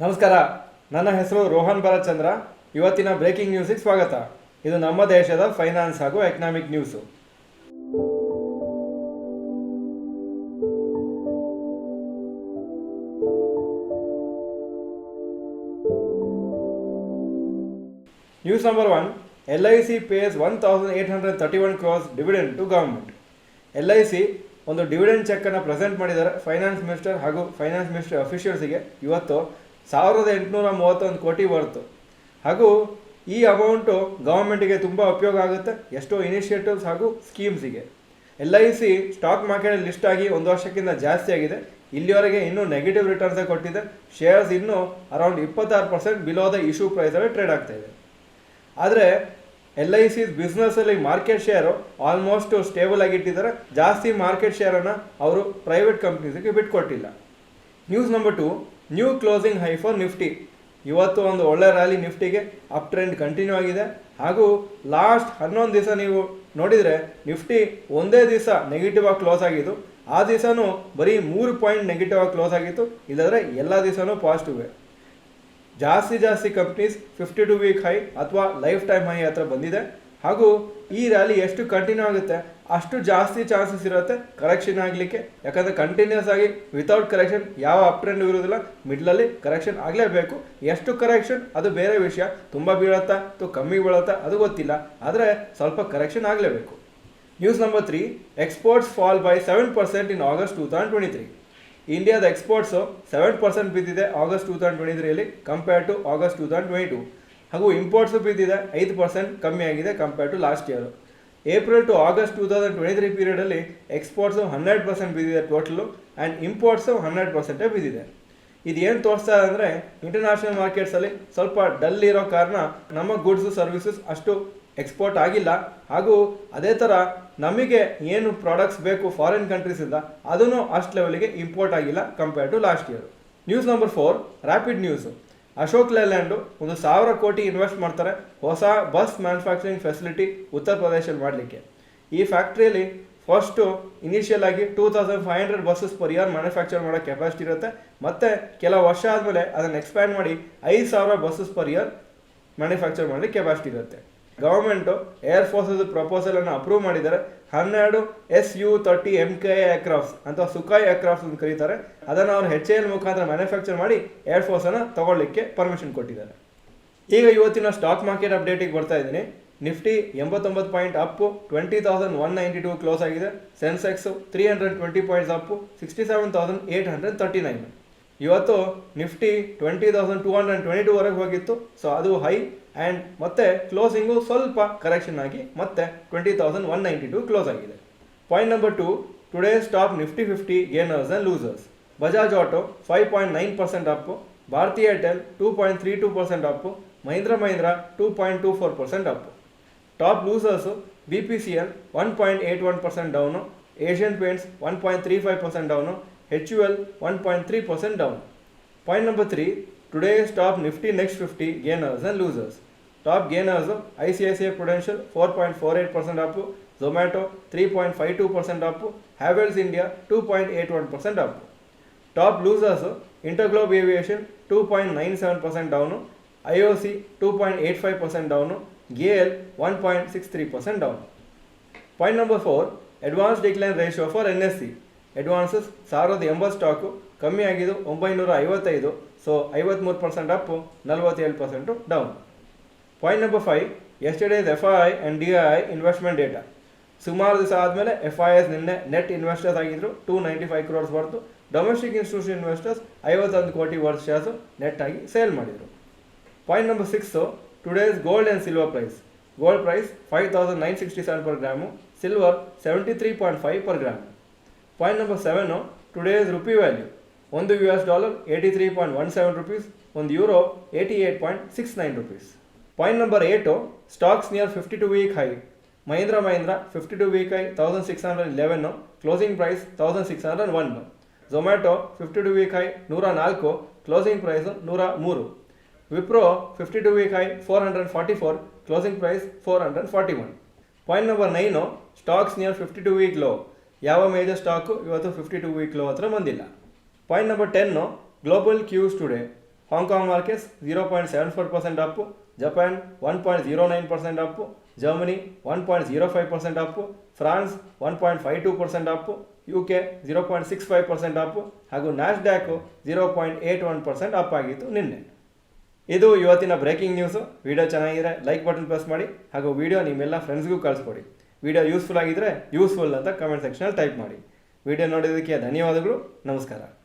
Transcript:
ನಮಸ್ಕಾರ, ನನ್ನ ಹೆಸರು ರೋಹನ್ ಭರತ್ಚಂದ್ರ. ಇವತ್ತಿನ ಬ್ರೇಕಿಂಗ್ ನ್ಯೂಸಿಗೆ ಸ್ವಾಗತ. ಇದು ನಮ್ಮ ದೇಶದ ಫೈನಾನ್ಸ್ ಹಾಗೂ economic news. News number 1. LIC pays 1,831 crores dividend to government. LIC ಒಂದು ಡಿವಿಡೆಂಡ್ ಚೆಕ್ಕನ್ನು ಪ್ರೆಸೆಂಟ್ ಮಾಡಿದ್ದಾರೆ ಫೈನಾನ್ಸ್ ಮಿನಿಸ್ಟರ್ ಹಾಗೂ ಫೈನಾನ್ಸ್ ಮಿನಿಸ್ಟರ್ ಅಫಿಷಿಯಲ್ಸಿಗೆ. ಇವತ್ತು 1,831 ಕೋಟಿ ಬರ್ತು. ಹಾಗೂ ಈ ಅಮೌಂಟು ಗೌರ್ಮೆಂಟಿಗೆ ತುಂಬ ಉಪಯೋಗ ಆಗುತ್ತೆ ಎಷ್ಟೋ ಇನಿಷಿಯೇಟಿವ್ಸ್ ಹಾಗೂ ಸ್ಕೀಮ್ಸಿಗೆ. LIC ಸ್ಟಾಕ್ ಮಾರ್ಕೆಟಲ್ಲಿ ಲಿಸ್ಟ್ ಆಗಿ ಒಂದು ವರ್ಷಕ್ಕಿಂತ ಜಾಸ್ತಿ ಆಗಿದೆ. ಇಲ್ಲಿವರೆಗೆ ಇನ್ನೂ ನೆಗೆಟಿವ್ ರಿಟರ್ನ್ಸೇ ಕೊಟ್ಟಿದೆ. ಶೇರ್ಸ್ ಇನ್ನೂ ಅರೌಂಡ್ 26% ಬಿಲೋ ದ ಇಶ್ಯೂ ಪ್ರೈಸಲ್ಲಿ ಟ್ರೇಡ್ ಆಗ್ತಾ ಇದೆ. ಆದರೆ LIC ಬಿಸ್ನೆಸ್ಸಲ್ಲಿ ಮಾರ್ಕೆಟ್ ಶೇರು ಆಲ್ಮೋಸ್ಟ್ ಸ್ಟೇಬಲ್ ಆಗಿಟ್ಟಿದ್ದಾರೆ. ಜಾಸ್ತಿ ಮಾರ್ಕೆಟ್ ಶೇರನ್ನು ಅವರು ಪ್ರೈವೇಟ್ ಕಂಪ್ನೀಸಿಗೆ ಬಿಟ್ಕೊಟ್ಟಿಲ್ಲ. News number 2. New closing high for Nifty. ಇವತ್ತು ಒಂದು ಒಳ್ಳೆ ರ್ಯಾಲಿ ನಿಫ್ಟಿಗೆ ಅಪ್ ಟ್ರೆಂಡ್ ಕಂಟಿನ್ಯೂ ಆಗಿದೆ. ಹಾಗೂ ಲಾಸ್ಟ್ 11 ದಿವಸ ನೀವು ನೋಡಿದರೆ ನಿಫ್ಟಿ ಒಂದೇ ದಿವಸ ನೆಗೆಟಿವ್ ಆಗಿ ಕ್ಲೋಸ್ ಆಗಿದ್ದು. ಆ ದಿವಸನೂ ಬರೀ 3 ಪಾಯಿಂಟ್ ನೆಗೆಟಿವ್ ಆಗಿ ಕ್ಲೋಸ್ ಆಗಿತ್ತು. ಇಲ್ಲಾಂದರೆ ಎಲ್ಲ ದಿವಸನೂ ಪಾಸಿಟಿವ್. ಜಾಸ್ತಿ ಕಂಪ್ನೀಸ್ 52 ವೀಕ್ ಹೈ ಅಥವಾ ಲೈಫ್ ಟೈಮ್ ಹೈ ಹತ್ರ ಬಂದಿದೆ. ಹಾಗೂ ಈ ರ್ಯಾಲಿ ಎಷ್ಟು ಕಂಟಿನ್ಯೂ ಆಗುತ್ತೆ ಅಷ್ಟು ಜಾಸ್ತಿ ಚಾನ್ಸಸ್ ಇರುತ್ತೆ ಕರೆಕ್ಷನ್ ಆಗಲಿಕ್ಕೆ. ಯಾಕಂದರೆ ಕಂಟಿನ್ಯೂಸ್ ಆಗಿ ವಿತೌಟ್ ಕರೆಕ್ಷನ್ ಯಾವ ಅಪ್ ಟ್ರೆಂಡ್ ಇರೋದಿಲ್ಲ. ಮಿಡ್ಲಲ್ಲಿ ಕರೆಕ್ಷನ್ ಆಗಲೇಬೇಕು. ಎಷ್ಟು ಕರೆಕ್ಷನ್ ಅದು ಬೇರೆ ವಿಷಯ. ತುಂಬ ಬೀಳುತ್ತಾ ಅಥವಾ ಕಮ್ಮಿ ಬೀಳುತ್ತಾ ಅದು ಗೊತ್ತಿಲ್ಲ. ಆದರೆ ಸ್ವಲ್ಪ ಕರೆಕ್ಷನ್ ಆಗಲೇಬೇಕು. News number 3. Exports fall by 7% in August 2023. ಇಂಡಿಯಾದ ಎಕ್ಸ್ಪೋರ್ಟ್ಸು 7% ಬಿದ್ದಿದೆ ಆಗಸ್ಟ್ 2023ರಲ್ಲಿ ಕಂಪೇರ್ ಟು ಆಗಸ್ಟ್ 2022. ಹಾಗೂ ಇಂಪೋರ್ಟ್ಸು ಬಿದ್ದಿದೆ 5% ಕಮ್ಮಿ ಆಗಿದೆ compare to last year. April to August 2023 ಪೀರಿಯಡಲ್ಲಿ ಎಕ್ಸ್ಪೋರ್ಟ್ಸು 100% ಬಿದ್ದಿದೆ ಟೋಟಲು. ಆ್ಯಂಡ್ ಇಂಪೋರ್ಟ್ಸು 100% ಬಿದ್ದಿದೆ. ಇದೇನು ತೋರಿಸ್ತಾ ಇದೆ ಅಂದರೆ ಇಂಟರ್ನ್ಯಾಷನಲ್ ಮಾರ್ಕೆಟ್ಸಲ್ಲಿ ಸ್ವಲ್ಪ ಡಲ್ ಇರೋ ಕಾರಣ ನಮ್ಮ ಗುಡ್ಸು ಸರ್ವಿಸಸ್ ಅಷ್ಟು ಎಕ್ಸ್ಪೋರ್ಟ್ ಆಗಿಲ್ಲ. ಹಾಗೂ ಅದೇ ಥರ ನಮಗೆ ಏನು ಪ್ರಾಡಕ್ಟ್ಸ್ ಬೇಕು ಫಾರಿನ್ ಕಂಟ್ರೀಸಿಂದ ಅದೂ ಅಷ್ಟು ಲೆವೆಲಿಗೆ ಇಂಪೋರ್ಟ್ ಆಗಿಲ್ಲ compare to last year. News number 4. Rapid news. Ashok Leyland 1,000 ಕೋಟಿ ಇನ್ವೆಸ್ಟ್ ಮಾಡ್ತಾರೆ ಹೊಸ ಬಸ್ ಮ್ಯಾನುಫ್ಯಾಕ್ಚರಿಂಗ್ ಫೆಸಿಲಿಟಿ ಉತ್ತರ ಪ್ರದೇಶಲ್ಲಿ ಮಾಡಲಿಕ್ಕೆ. ಈ ಫ್ಯಾಕ್ಟ್ರಿಯಲ್ಲಿ ಫಸ್ಟು ಇನಿಷಿಯಲ್ ಆಗಿ 2,500 ಬಸ್ಸಸ್ ಪರ್ ಇಯರ್ ಮ್ಯಾನುಫ್ಯಾಕ್ಚರ್ ಮಾಡೋ ಕೆಪಾಸಿಟಿ ಇರುತ್ತೆ. ಮತ್ತು ಕೆಲವು ವರ್ಷ ಆದಮೇಲೆ ಅದನ್ನು ಎಕ್ಸ್ಪ್ಯಾಂಡ್ ಮಾಡಿ 5,000 ಬಸ್ಸಸ್ ಪರ್ ಇಯರ್ ಮ್ಯಾನುಫ್ಯಾಕ್ಚರ್ ಮಾಡಲಿಕ್ಕೆ ಕೆಪಾಸಿಟಿ ಇರುತ್ತೆ. ಗವರ್ಮೆಂಟು ಏರ್ ಫೋರ್ಸಸ್ ಪ್ರಪೋಸಲನ್ನು ಅಪ್ರೂವ್ ಮಾಡಿದ್ದಾರೆ. 12 Su-30 MKI ಏರ್ಕ್ರಾಫ್ಟ್ಸ್ ಅಂತ ಸುಖಾಯ್ ಏರ್ಕ್ರಾಫ್ಟ್ಸ್ ಅಂತ ಕರೀತಾರೆ. ಅದನ್ನು ಅವರು HAL ಮುಖಾಂತರ ಮ್ಯಾನುಫ್ಯಾಕ್ಚರ್ ಮಾಡಿ ಏರ್ ಫೋರ್ಸನ್ನು ತಗೊಳ್ಳಿಕ್ಕೆ ಪರ್ಮಿಷನ್ ಕೊಟ್ಟಿದ್ದಾರೆ. ಈಗ ಇವತ್ತಿನ ಸ್ಟಾಕ್ ಮಾರ್ಕೆಟ್ ಅಪ್ಡೇಟಿಗೆ ಬರ್ತಾ ಇದ್ದೀನಿ. ನಿಫ್ಟಿ 89 ಪಾಯಿಂಟ್ ಅಪ್ಪು 20,192 ಕ್ಲೋಸ್ ಆಗಿದೆ. Sensex 320 points up 67,839. ಇವತ್ತು ನಿಫ್ಟಿ 20,222ವರೆಗೆ ಹೋಗಿತ್ತು. ಸೊ ಅದು ಹೈ. ಆ್ಯಂಡ್ ಮತ್ತೆ ಕ್ಲೋಸಿಂಗು ಸ್ವಲ್ಪ ಕರೆಕ್ಷನ್ ಆಗಿ ಮತ್ತೆ 20,192 ಕ್ಲೋಸ್ ಆಗಿದೆ. Point number 2. Today stock Nifty 50 gainers and losers. Bajaj auto 5.9% up. Bharti Airtel 2.32% up. Mahindra 2.24% up. Top losers BPCL 1.81% down. Asian Paints 1.35% down. HUL 1.3% down. Point number 3. Today stock Nifty next 50 gainers and losers. Top gainers ICICI Prudential 4.48% Appu. Zomato 3.52% Appu. Havells India 2.81% Appu. Top losers InterGlobe aviation 2.97% down. IOC 2.85% down. GAL 1.63% down. Point number 4. Advance decline ratio for NSE. Advances 1,080 stock ಕಮ್ಮಿ ಆಗಿದ್ದು 955. So 53% Appu 47% down. Point number 5. ಯಸ್ಟರ್ಡೇಸ್ FII and DII investment data. ಸುಮಾರು ದಿವಸ ಆದಮೇಲೆ FIIs ನಿನ್ನೆ net investors ಆಗಿದ್ರು 295 crores worth. Domestic institution investors 51 ಕೋಟಿ worth shares net ಆಗಿ sale ಮಾಡಿದರು. Point number 6. Today's gold and silver price. Gold price 5,967 per gram. Silver 73.5 per gram. Point number 7. Today's rupee value. ಒಂದು $1 83.17 rupees. ಒಂದು euro 88.69 rupees. Point number 8. Stocks near 52 week high. Mahindra 52 week high 1,611. Closing price 1,601. Zomato 52 week high 104. Closing price 103. Wipro 52 week high 444. Closing price 441. Point number 9. Stocks near 52 week low. ಯಾವ major stock ಇವತ್ತು 52 week low ಹತ್ರ ಬಂದಿಲ್ಲ. Point number 10. Global cues today. Hong Kong markets 0.74% up, Japan 1.09% up, Germany 1.05% up, France 1.52% up, UK 0.65% up ಹಾಗೂ Nasdaq 0.81% up ಆಗಿತ್ತು ನಿನ್ನೆ. ಇದು ಇವತ್ತಿನ breaking news. Video ಚೆನ್ನಾಗಿದ್ರೆ ಲೈಕ್ ಬಟನ್ ಪ್ರೆಸ್ ಮಾಡಿ ಹಾಗೂ ವಿಡಿಯೋ ನಿಮ್ಮೆಲ್ಲ ಫ್ರೆಂಡ್ಸ್ಗೂ ಕಳಿಸ್ಕೊಡಿ. ವಿಡಿಯೋ ಯೂಸ್ಫುಲ್ ಆಗಿದ್ದರೆ ಯೂಸ್ಫುಲ್ ಅಂತ ಕಮೆಂಟ್ ಸೆಕ್ಷನಲ್ಲಿ ಟೈಪ್ ಮಾಡಿ. ವಿಡಿಯೋ ನೋಡೋದಕ್ಕೆ ಧನ್ಯವಾದಗಳು. ನಮಸ್ಕಾರ.